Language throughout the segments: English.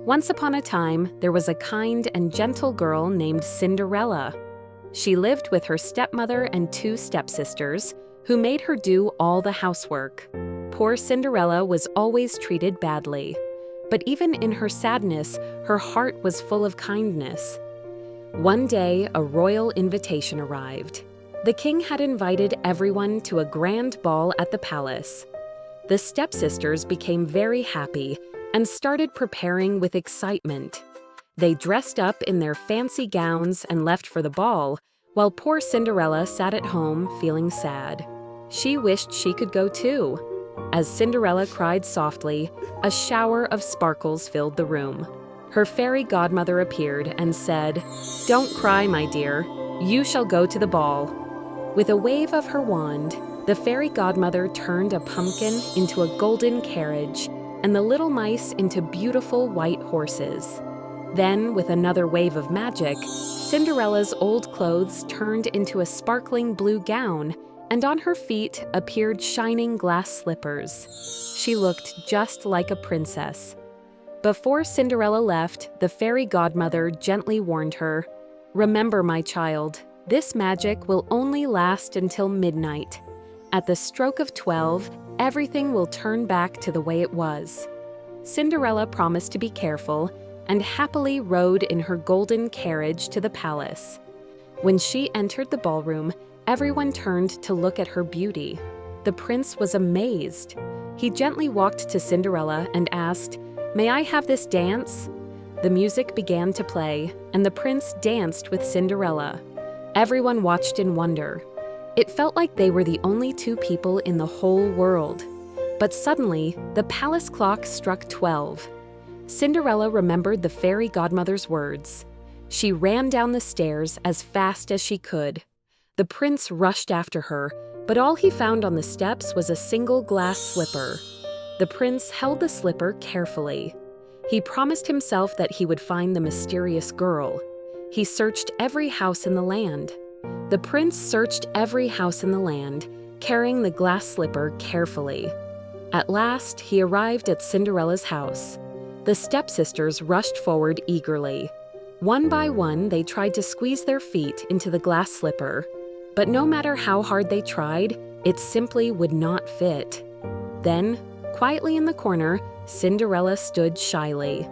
Once upon a time, there was a kind and gentle girl named Cinderella. She lived with her stepmother and 2 stepsisters, who made her do all the housework. Poor Cinderella was always treated badly. But even in her sadness, her heart was full of kindness. One day, a royal invitation arrived. The king had invited everyone to a grand ball at the palace. The stepsisters became very happy and started preparing with excitement. They dressed up in their fancy gowns and left for the ball, while poor Cinderella sat at home feeling sad. She wished she could go too. As Cinderella cried softly, a shower of sparkles filled the room. Her fairy godmother appeared and said, "Don't cry, my dear. You shall go to the ball." With a wave of her wand, the fairy godmother turned a pumpkin into a golden carriage and the little mice into beautiful white horses. Then, with another wave of magic, Cinderella's old clothes turned into a sparkling blue gown, and on her feet appeared shining glass slippers. She looked just like a princess. Before Cinderella left, the fairy godmother gently warned her, "Remember, my child, this magic will only last until midnight. At the stroke of 12, everything will turn back to the way it was." Cinderella promised to be careful and happily rode in her golden carriage to the palace. When she entered the ballroom, everyone turned to look at her beauty. The prince was amazed. He gently walked to Cinderella and asked, "May I have this dance?" The music began to play, and the prince danced with Cinderella. Everyone watched in wonder. It felt like they were the only 2 people in the whole world. But suddenly, the palace clock struck 12. Cinderella remembered the fairy godmother's words. She ran down the stairs as fast as she could. The prince rushed after her, but all he found on the steps was a single glass slipper. The prince held the slipper carefully. He promised himself that he would find the mysterious girl. He searched every house in the land. The prince searched every house in the land, carrying the glass slipper carefully. At last, he arrived at Cinderella's house. The stepsisters rushed forward eagerly. One by one, they tried to squeeze their feet into the glass slipper. But no matter how hard they tried, it simply would not fit. Then, quietly in the corner, Cinderella stood shyly.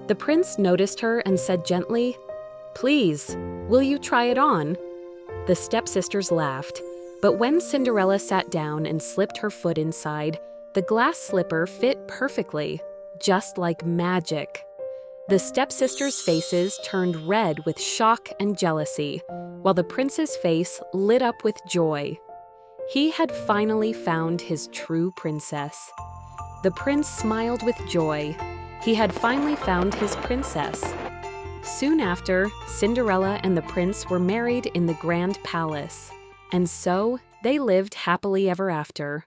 The prince noticed her and said gently, "Please, will you try it on?" The stepsisters laughed, but when Cinderella sat down and slipped her foot inside, the glass slipper fit perfectly, just like magic. The stepsisters' faces turned red with shock and jealousy, while the prince's face lit up with joy. He had finally found his true princess. The prince smiled with joy. He had finally found his princess. Soon after, Cinderella and the prince were married in the grand palace, and so they lived happily ever after.